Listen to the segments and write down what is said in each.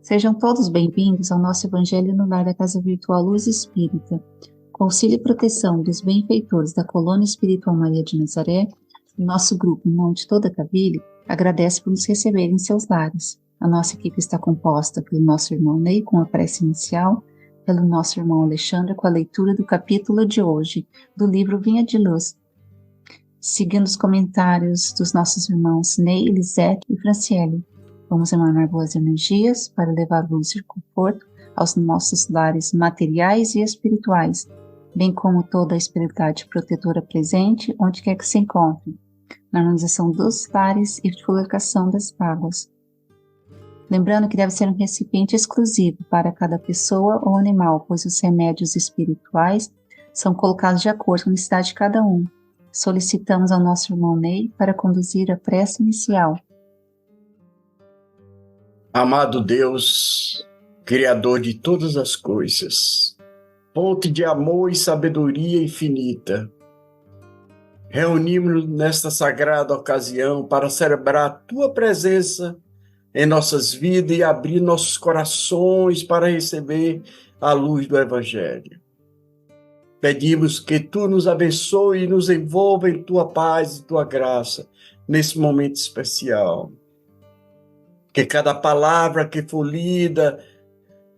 Sejam todos bem-vindos ao nosso Evangelho no Lar da Casa Virtual Luz Espírita. Com auxílio e proteção dos benfeitores da Colônia Espiritual Maria de Nazaré, o nosso grupo, em nome de toda a Cavilha, agradece por nos receber em seus lares. A nossa equipe está composta pelo nosso irmão Ney, com a prece inicial, pelo nosso irmão Alexandre, com a leitura do capítulo de hoje, do livro Vinha de Luz, seguindo os comentários dos nossos irmãos Ney, Lisete e Franciele. Vamos emanar boas energias para levar luz e conforto aos nossos lares materiais e espirituais, bem como toda a espiritualidade protetora presente, onde quer que se encontre, na harmonização dos lares e colocação das águas. Lembrando que deve ser um recipiente exclusivo para cada pessoa ou animal, pois os remédios espirituais são colocados de acordo com a necessidade de cada um. Solicitamos ao nosso irmão Ney para conduzir a prece inicial. Amado Deus, Criador de todas as coisas, fonte de amor e sabedoria infinita, reunimos-nos nesta sagrada ocasião para celebrar a Tua presença em nossas vidas e abrir nossos corações para receber a luz do Evangelho. Pedimos que Tu nos abençoe e nos envolva em Tua paz e Tua graça nesse momento especial. Que cada palavra que for lida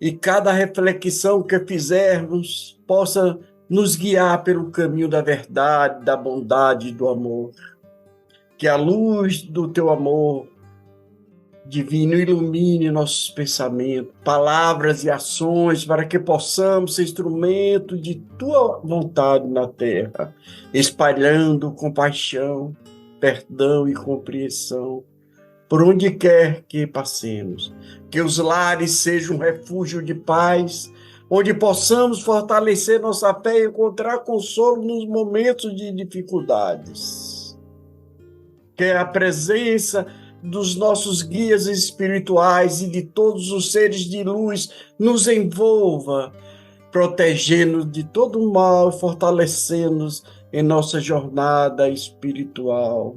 e cada reflexão que fizermos possa nos guiar pelo caminho da verdade, da bondade e do amor. Que a luz do Teu amor divino ilumine nossos pensamentos, palavras e ações para que possamos ser instrumento de Tua vontade na terra, espalhando compaixão, perdão e compreensão por onde quer que passemos. Que os lares sejam um refúgio de paz, onde possamos fortalecer nossa fé e encontrar consolo nos momentos de dificuldades. Que a presença dos nossos guias espirituais e de todos os seres de luz nos envolva, protegendo-nos de todo o mal e fortalecendo-nos em nossa jornada espiritual.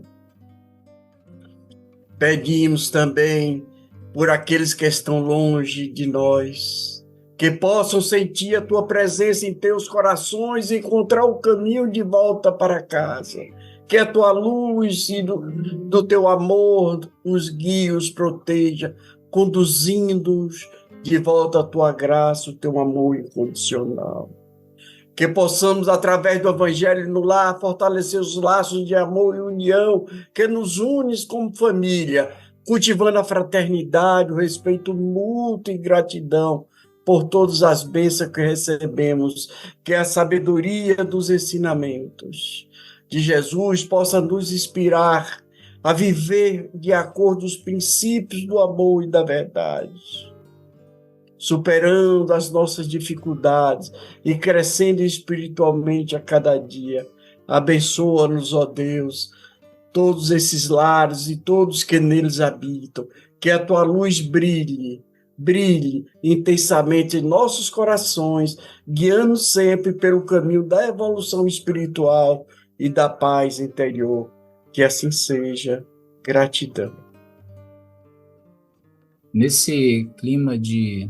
Pedimos também por aqueles que estão longe de nós, que possam sentir a Tua presença em teus corações e encontrar o caminho de volta para casa. Que a Tua luz e do Teu amor os guie, os proteja, conduzindo-os de volta à Tua graça, o Teu amor incondicional. Que possamos, através do Evangelho no lar, fortalecer os laços de amor e união que nos unem como família, cultivando a fraternidade, o respeito mútuo e gratidão por todas as bênçãos que recebemos, que a sabedoria dos ensinamentos de Jesus possa nos inspirar a viver de acordo com os princípios do amor e da verdade, superando as nossas dificuldades e crescendo espiritualmente a cada dia. Abençoa-nos, ó Deus, todos esses lares e todos que neles habitam, que a Tua luz brilhe intensamente em nossos corações, guiando sempre pelo caminho da evolução espiritual e da paz interior. Que assim seja. Gratidão. Nesse clima de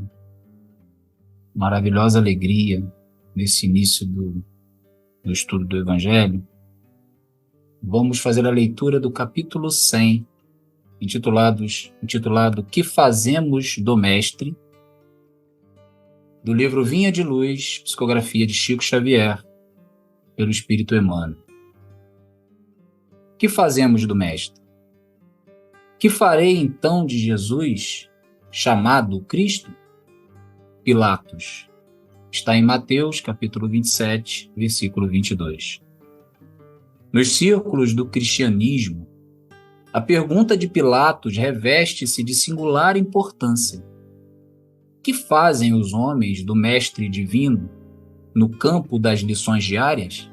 maravilhosa alegria, nesse início do estudo do Evangelho, vamos fazer a leitura do capítulo 100, intitulado Que Fazemos do Mestre, do livro Vinha de Luz, psicografia de Chico Xavier, pelo Espírito Emmanuel. Que fazemos do Mestre? Que farei então de Jesus, chamado Cristo? Pilatos. Está em Mateus, capítulo 27, versículo 22. Nos círculos do cristianismo, a pergunta de Pilatos reveste-se de singular importância. Que fazem os homens do Mestre Divino no campo das lições diárias?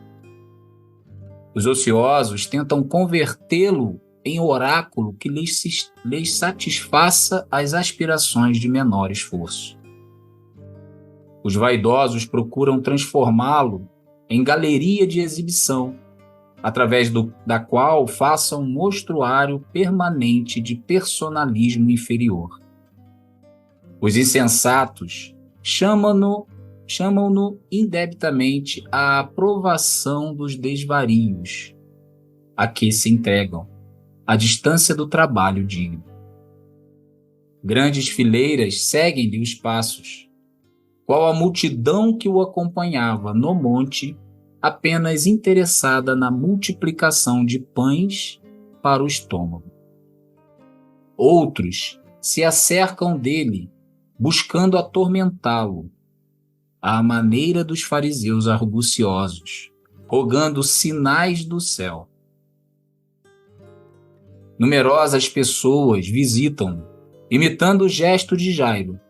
Os ociosos tentam convertê-lo em oráculo que lhes satisfaça as aspirações de menor esforço. Os vaidosos procuram transformá-lo em galeria de exibição, através da qual façam um mostruário permanente de personalismo inferior. Os insensatos chamam-no indebitamente à aprovação dos desvarios a que se entregam, à distância do trabalho digno. Grandes fileiras seguem-lhe os passos, qual a multidão que o acompanhava no monte, apenas interessada na multiplicação de pães para o estômago. Outros se acercam dele, buscando atormentá-lo, à maneira dos fariseus arguciosos, rogando sinais do céu. Numerosas pessoas visitam-no, imitando o gesto de Jairo,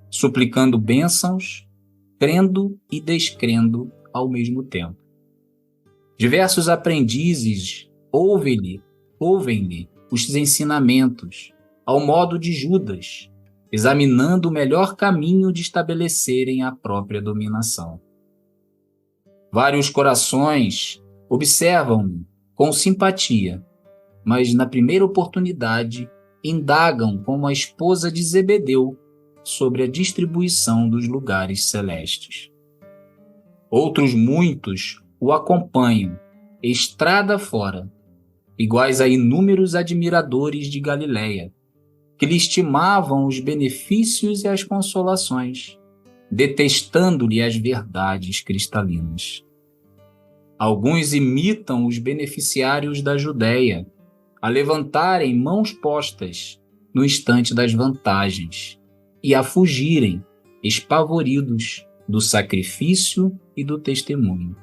suplicando bênçãos, crendo e descrendo ao mesmo tempo. Diversos aprendizes ouvem-lhe os ensinamentos, ao modo de Judas, examinando o melhor caminho de estabelecerem a própria dominação. Vários corações observam-no com simpatia, mas na primeira oportunidade indagam como a esposa de Zebedeu sobre a distribuição dos lugares celestes. Outros muitos o acompanham, estrada fora, iguais a inúmeros admiradores de Galileia, que lhe estimavam os benefícios e as consolações, detestando-lhe as verdades cristalinas. Alguns imitam os beneficiários da Judéia, a levantarem mãos postas no instante das vantagens e a fugirem, espavoridos, do sacrifício e do testemunho.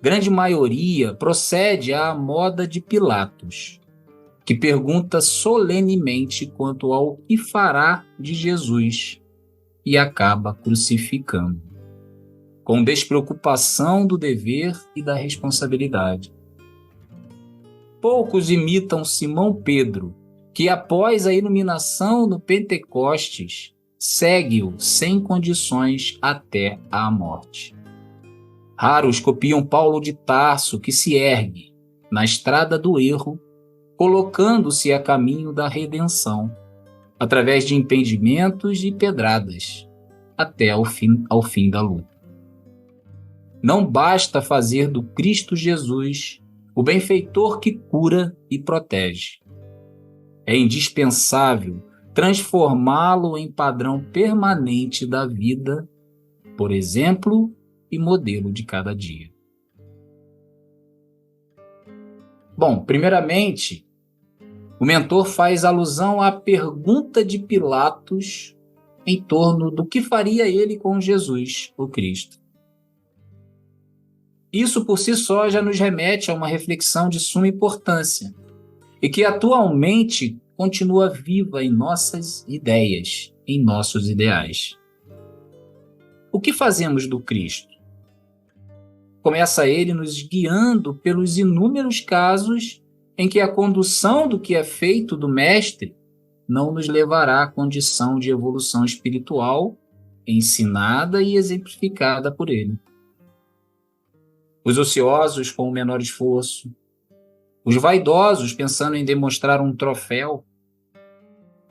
Grande maioria procede à moda de Pilatos, que pergunta solenemente quanto ao que fará de Jesus e acaba crucificando, com despreocupação do dever e da responsabilidade. Poucos imitam Simão Pedro, que após a iluminação no Pentecostes, segue-o sem condições até à morte. Raros copiam Paulo de Tarso, que se ergue na estrada do erro, colocando-se a caminho da redenção, através de impedimentos e pedradas, até ao fim da luta. Não basta fazer do Cristo Jesus o benfeitor que cura e protege. É indispensável transformá-lo em padrão permanente da vida, por exemplo e modelo de cada dia. Bom, primeiramente, o mentor faz alusão à pergunta de Pilatos em torno do que faria ele com Jesus, o Cristo. Isso por si só já nos remete a uma reflexão de suma importância e que atualmente continua viva em nossas ideias, em nossos ideais. O que fazemos do Cristo? Começa ele nos guiando pelos inúmeros casos em que a condução do que é feito do Mestre não nos levará à condição de evolução espiritual ensinada e exemplificada por ele. Os ociosos com o menor esforço, os vaidosos pensando em demonstrar um troféu,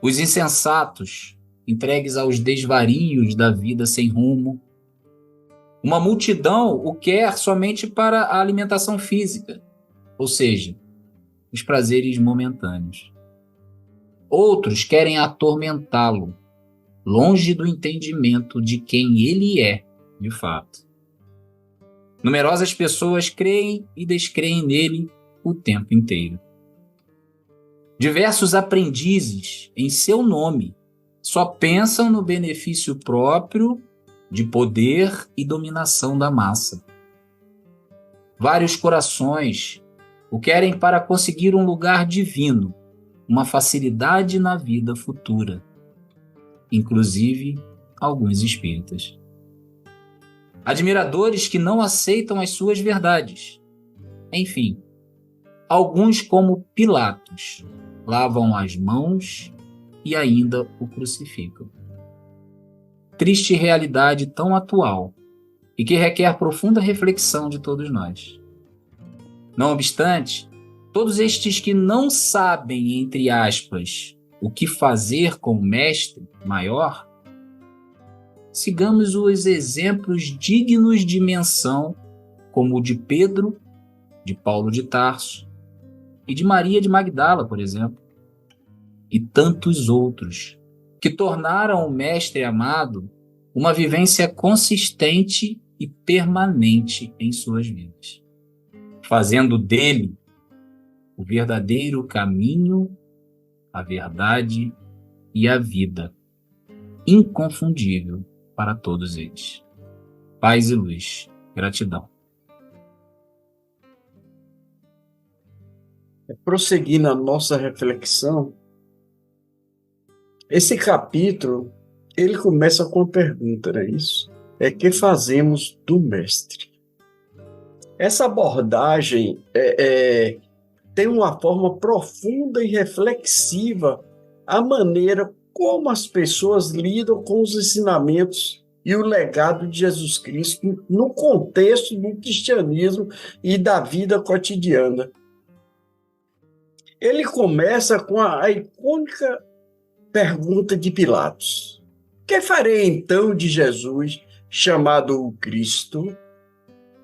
os insensatos entregues aos desvarios da vida sem rumo. Uma multidão o quer somente para a alimentação física, ou seja, os prazeres momentâneos. Outros querem atormentá-lo, longe do entendimento de quem ele é, de fato. Numerosas pessoas creem e descreem nele o tempo inteiro. Diversos aprendizes, em seu nome, só pensam no benefício próprio de poder e dominação da massa. Vários corações o querem para conseguir um lugar divino, uma facilidade na vida futura, inclusive alguns espíritas. Admiradores que não aceitam as suas verdades. Enfim, alguns como Pilatos lavam as mãos e ainda o crucificam. Triste realidade tão atual e que requer profunda reflexão de todos nós. Não obstante, todos estes que não sabem, entre aspas, o que fazer com o mestre maior, sigamos os exemplos dignos de menção, como o de Pedro, de Paulo de Tarso e de Maria de Magdala, por exemplo, e tantos outros, que tornaram o mestre amado uma vivência consistente e permanente em suas vidas, fazendo dele o verdadeiro caminho, a verdade e a vida, inconfundível para todos eles. Paz e luz. Gratidão. Prosseguindo a nossa reflexão, esse capítulo, ele começa com uma pergunta, não é isso? Que fazemos do mestre? Essa abordagem tem uma forma profunda e reflexiva a maneira como as pessoas lidam com os ensinamentos e o legado de Jesus Cristo no contexto do cristianismo e da vida cotidiana. Ele começa com a icônica pergunta de Pilatos: que farei então de Jesus, chamado o Cristo?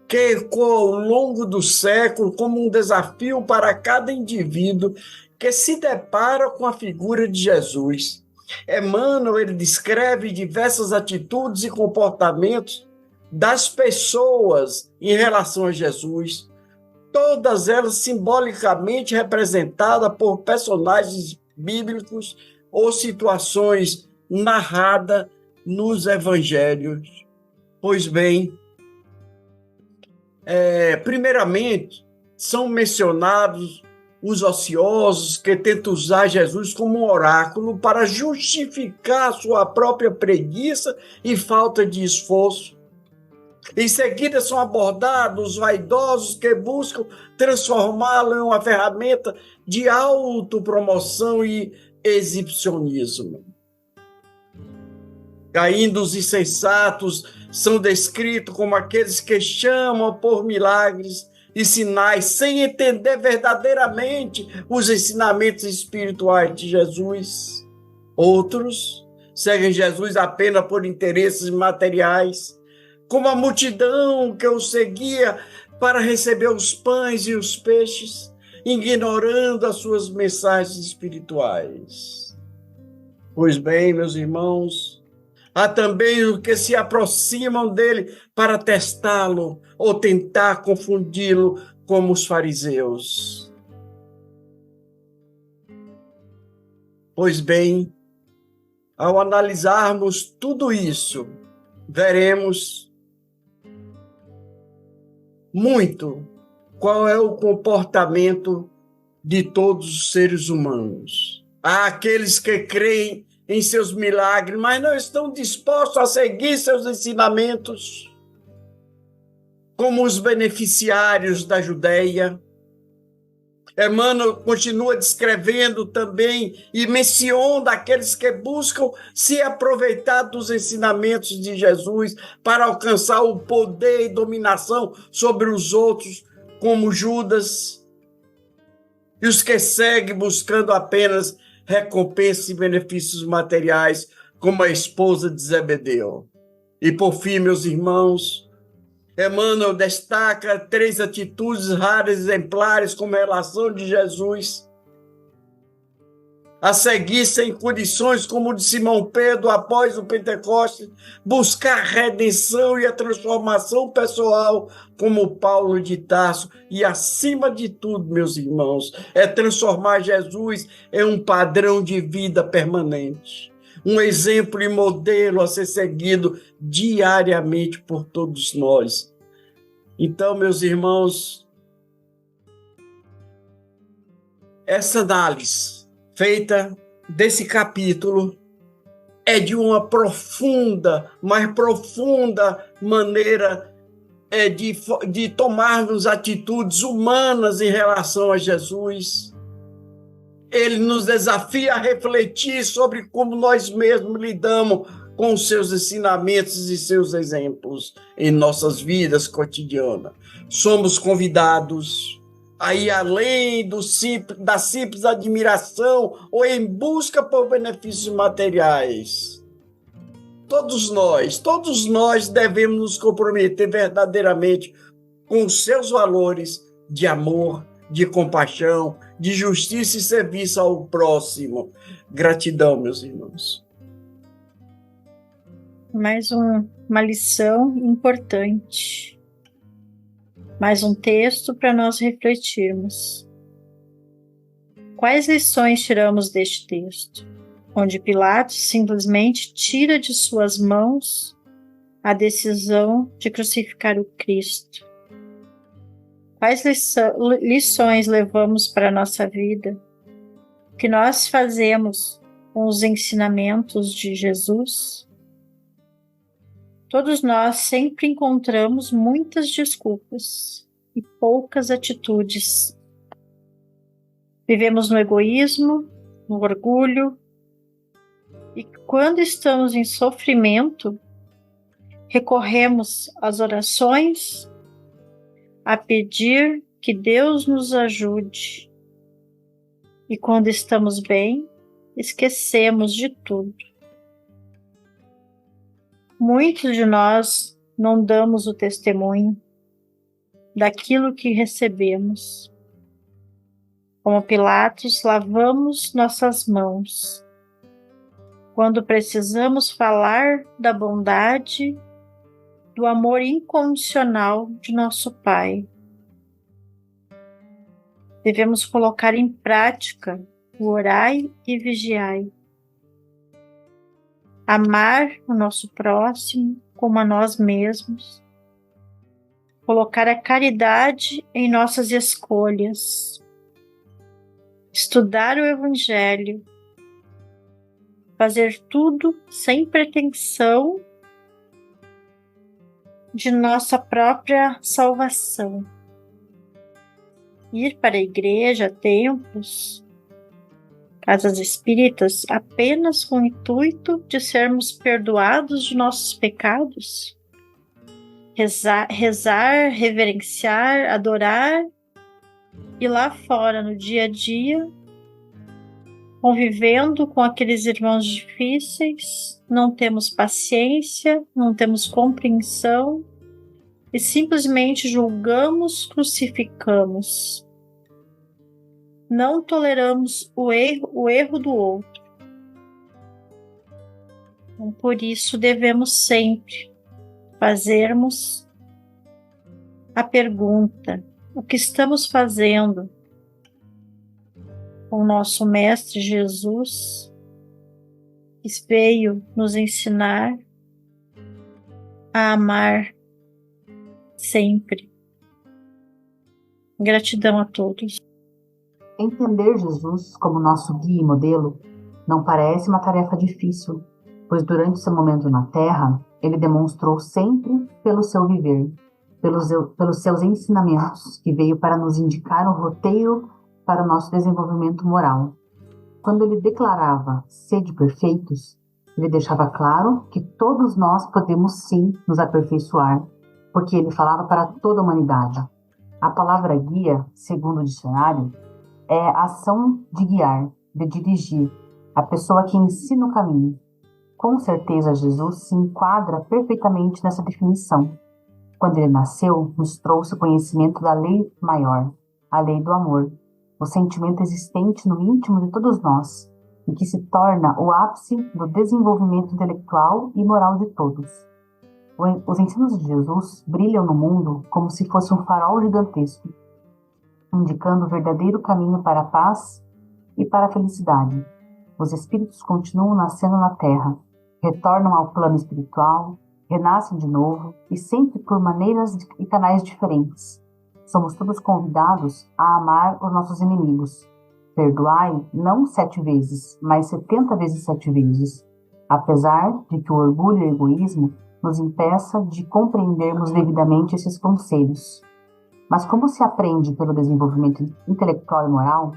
Que ecoa ao longo do século como um desafio para cada indivíduo que se depara com a figura de Jesus. Emmanuel, ele descreve diversas atitudes e comportamentos das pessoas em relação a Jesus, todas elas simbolicamente representadas por personagens bíblicos ou situações narradas nos evangelhos. Pois bem, primeiramente, são mencionados os ociosos que tentam usar Jesus como um oráculo para justificar sua própria preguiça e falta de esforço. Em seguida, são abordados os vaidosos que buscam transformá-lo em uma ferramenta de autopromoção e exibicionismo. Ainda os insensatos são descritos como aqueles que chamam por milagres e sinais sem entender verdadeiramente os ensinamentos espirituais de Jesus. Outros seguem Jesus apenas por interesses materiais, como a multidão que o seguia para receber os pães e os peixes, ignorando as suas mensagens espirituais. Pois bem, meus irmãos, há também os que se aproximam dele para testá-lo ou tentar confundi-lo como os fariseus. Pois bem, ao analisarmos tudo isso, veremos muito qual é o comportamento de todos os seres humanos. Há aqueles que creem em seus milagres, mas não estão dispostos a seguir seus ensinamentos, como os beneficiários da Judéia. Emmanuel continua descrevendo também e menciona aqueles que buscam se aproveitar dos ensinamentos de Jesus para alcançar o poder e dominação sobre os outros, como Judas, e os que seguem buscando apenas recompensa e benefícios materiais, como a esposa de Zebedeu. E por fim, meus irmãos, Emmanuel destaca 3 atitudes raras e exemplares como relação de Jesus a seguir sem condições, como de Simão Pedro após o Pentecostes, buscar a redenção e a transformação pessoal, como Paulo de Tarso, e acima de tudo, meus irmãos, é transformar Jesus em um padrão de vida permanente, um exemplo e modelo a ser seguido diariamente por todos nós. Então, meus irmãos, essa análise feita desse capítulo é de uma profunda, mais profunda maneira de tomarmos atitudes humanas em relação a Jesus. Ele nos desafia a refletir sobre como nós mesmos lidamos com os seus ensinamentos e seus exemplos em nossas vidas cotidianas. Somos convidados aí além da simples admiração ou em busca por benefícios materiais. Todos nós devemos nos comprometer verdadeiramente com os seus valores de amor, de compaixão, de justiça e serviço ao próximo. Gratidão, meus irmãos. Mais uma lição importante. Mais um texto para nós refletirmos. Quais lições tiramos deste texto? Onde Pilatos simplesmente tira de suas mãos a decisão de crucificar o Cristo. Quais lições levamos para a nossa vida? O que nós fazemos com os ensinamentos de Jesus? Todos nós sempre encontramos muitas desculpas e poucas atitudes. Vivemos no egoísmo, no orgulho, e quando estamos em sofrimento, recorremos às orações, a pedir que Deus nos ajude. E quando estamos bem, esquecemos de tudo. Muitos de nós não damos o testemunho daquilo que recebemos. Como Pilatos, lavamos nossas mãos quando precisamos falar da bondade, do amor incondicional de nosso Pai. Devemos colocar em prática o orai e vigiai. Amar o nosso próximo como a nós mesmos. Colocar a caridade em nossas escolhas. Estudar o Evangelho. Fazer tudo sem pretensão de nossa própria salvação. Ir para a igreja, templos, casas espíritas, apenas com o intuito de sermos perdoados de nossos pecados. Rezar, reverenciar, adorar, e lá fora, no dia a dia, convivendo com aqueles irmãos difíceis, não temos paciência, não temos compreensão e simplesmente julgamos, crucificamos. Não toleramos o erro do outro. Então, por isso devemos sempre fazermos a pergunta: o que estamos fazendo com o nosso Mestre Jesus, que veio nos ensinar a amar sempre. Gratidão a todos. Entender Jesus como nosso guia e modelo não parece uma tarefa difícil, pois durante seu momento na Terra, ele demonstrou sempre pelo seu viver, pelos seus ensinamentos, que veio para nos indicar um roteiro para o nosso desenvolvimento moral. Quando ele declarava sede perfeitos, ele deixava claro que todos nós podemos sim nos aperfeiçoar, porque ele falava para toda a humanidade. A palavra guia, segundo o dicionário, é a ação de guiar, de dirigir, a pessoa que ensina o caminho. Com certeza, Jesus se enquadra perfeitamente nessa definição. Quando ele nasceu, nos trouxe o conhecimento da lei maior, a lei do amor, o sentimento existente no íntimo de todos nós, e que se torna o ápice do desenvolvimento intelectual e moral de todos. Os ensinos de Jesus brilham no mundo como se fosse um farol gigantesco, indicando o verdadeiro caminho para a paz e para a felicidade. Os espíritos continuam nascendo na Terra, retornam ao plano espiritual, renascem de novo e sempre por maneiras e canais diferentes. Somos todos convidados a amar os nossos inimigos. Perdoai não 7 vezes, mas 70 vezes 7 vezes, apesar de que o orgulho e o egoísmo nos impeça de compreendermos devidamente esses conselhos. Mas como se aprende pelo desenvolvimento intelectual e moral,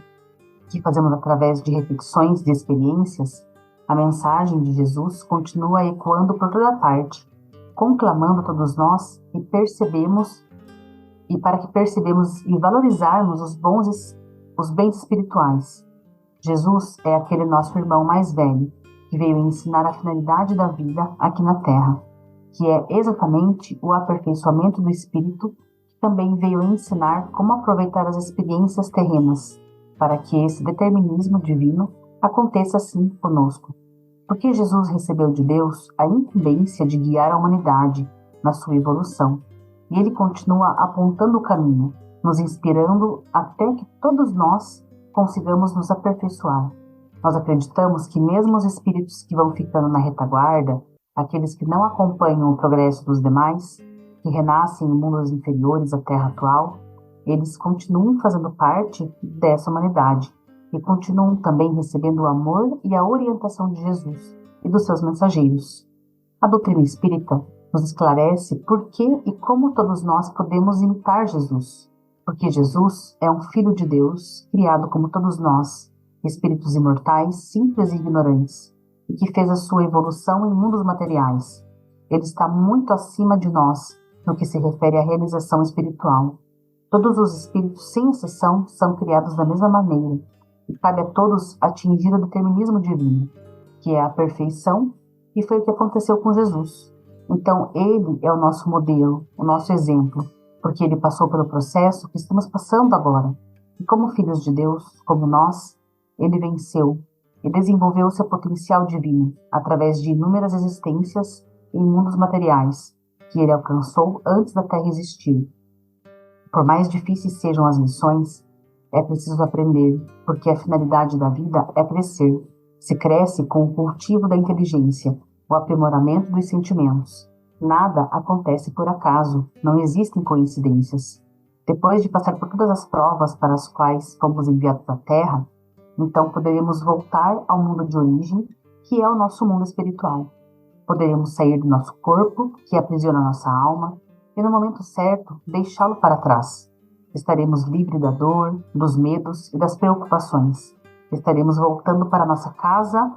que fazemos através de reflexões, de experiências, a mensagem de Jesus continua ecoando por toda parte, conclamando a todos nós e e para que percebemos e valorizarmos os bens espirituais. Jesus é aquele nosso irmão mais velho, que veio ensinar a finalidade da vida aqui na Terra, que é exatamente o aperfeiçoamento do espírito, que também veio ensinar como aproveitar as experiências terrenas, para que esse determinismo divino aconteça assim conosco. Porque Jesus recebeu de Deus a incumbência de guiar a humanidade na sua evolução, e ele continua apontando o caminho, nos inspirando até que todos nós consigamos nos aperfeiçoar. Nós acreditamos que mesmo os espíritos que vão ficando na retaguarda, aqueles que não acompanham o progresso dos demais, que renascem em mundos inferiores à Terra atual, eles continuam fazendo parte dessa humanidade e continuam também recebendo o amor e a orientação de Jesus e dos seus mensageiros. A doutrina espírita nos esclarece por que e como todos nós podemos imitar Jesus. Porque Jesus é um Filho de Deus, criado como todos nós, espíritos imortais, simples e ignorantes, e que fez a sua evolução em mundos materiais. Ele está muito acima de nós no que se refere à realização espiritual. Todos os espíritos, sem exceção, são criados da mesma maneira, e cabe a todos atingir o determinismo divino, que é a perfeição, e foi o que aconteceu com Jesus. Então, ele é o nosso modelo, o nosso exemplo, porque ele passou pelo processo que estamos passando agora. E como filhos de Deus, como nós, ele venceu e desenvolveu seu potencial divino através de inúmeras existências em mundos materiais que ele alcançou antes da Terra existir. Por mais difíceis sejam as lições, é preciso aprender, porque a finalidade da vida é crescer. Se cresce com o cultivo da inteligência, o aprimoramento dos sentimentos. Nada acontece por acaso, não existem coincidências. Depois de passar por todas as provas para as quais fomos enviados à Terra, então poderemos voltar ao mundo de origem, que é o nosso mundo espiritual. Poderemos sair do nosso corpo, que aprisiona nossa alma, e no momento certo, deixá-lo para trás. Estaremos livres da dor, dos medos e das preocupações. Estaremos voltando para nossa casa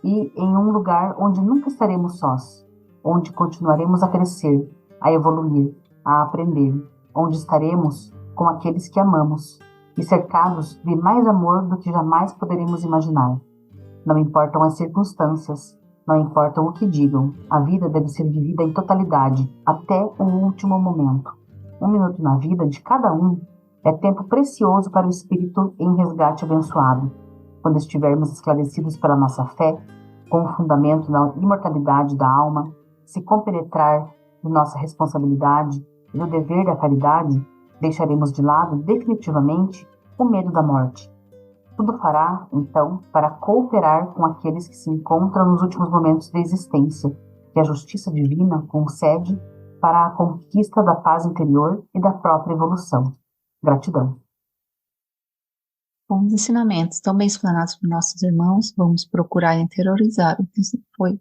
e em um lugar onde nunca estaremos sós, onde continuaremos a crescer, a evoluir, a aprender, onde estaremos com aqueles que amamos e cercados de mais amor do que jamais poderemos imaginar. Não importam as circunstâncias, não importam o que digam, a vida deve ser vivida em totalidade, até o último momento. 1 minuto na vida de cada um é tempo precioso para o espírito em resgate abençoado. Quando estivermos esclarecidos pela nossa fé, com o fundamento na imortalidade da alma, se compenetrar de nossa responsabilidade e do dever da caridade, deixaremos de lado definitivamente o medo da morte. Tudo fará, então, para cooperar com aqueles que se encontram nos últimos momentos da existência, que a justiça divina concede para a conquista da paz interior e da própria evolução. Gratidão. Com os ensinamentos tão bem explanados por nossos irmãos, vamos procurar interiorizar o que foi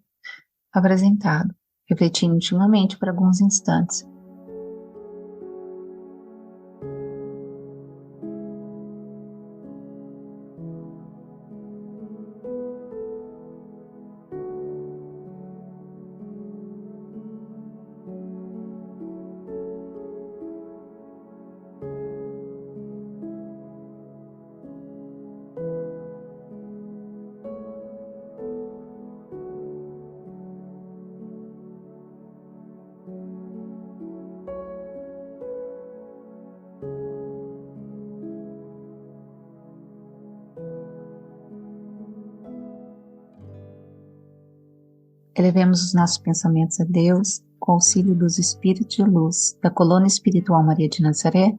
apresentado, refletindo intimamente por alguns instantes. Elevemos os nossos pensamentos a Deus, com o auxílio dos Espíritos de Luz da Colônia Espiritual Maria de Nazaré,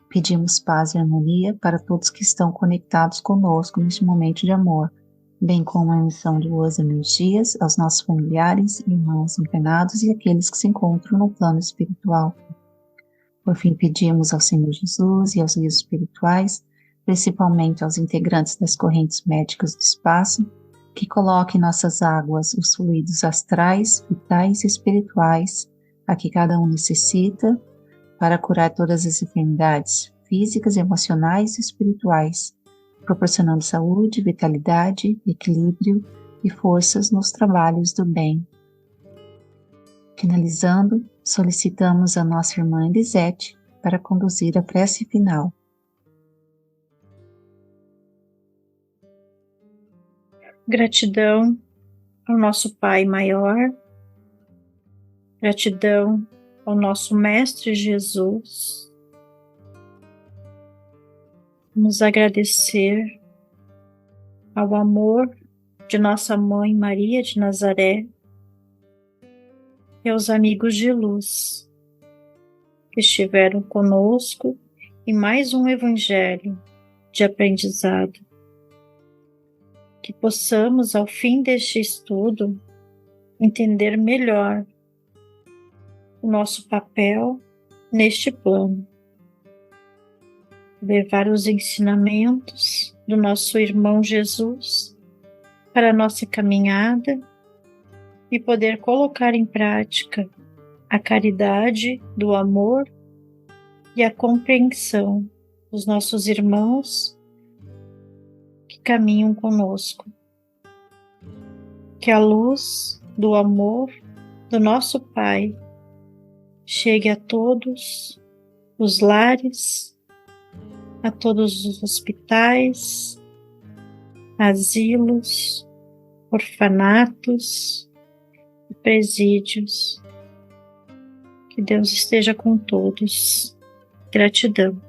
pedimos paz e harmonia para todos que estão conectados conosco neste momento de amor, bem como a emissão de boas energias aos nossos familiares, irmãos encarnados e aqueles que se encontram no plano espiritual. Por fim, pedimos ao Senhor Jesus e aos guias espirituais, principalmente aos integrantes das correntes médicas do espaço, que coloque em nossas águas os fluidos astrais, vitais e espirituais a que cada um necessita para curar todas as enfermidades físicas, emocionais e espirituais, proporcionando saúde, vitalidade, equilíbrio e forças nos trabalhos do bem. Finalizando, solicitamos a nossa irmã Elisete para conduzir a prece final. Gratidão ao nosso Pai maior, gratidão ao nosso Mestre Jesus. Vamos agradecer ao amor de nossa Mãe Maria de Nazaré e aos amigos de luz que estiveram conosco em mais um Evangelho de aprendizado. Que possamos, ao fim deste estudo, entender melhor o nosso papel neste plano. Levar os ensinamentos do nosso irmão Jesus para a nossa caminhada e poder colocar em prática a caridade do amor e a compreensão dos nossos irmãos que caminham conosco. Que a luz do amor do nosso Pai chegue a todos os lares, a todos os hospitais, asilos, orfanatos e presídios. Que Deus esteja com todos. Gratidão.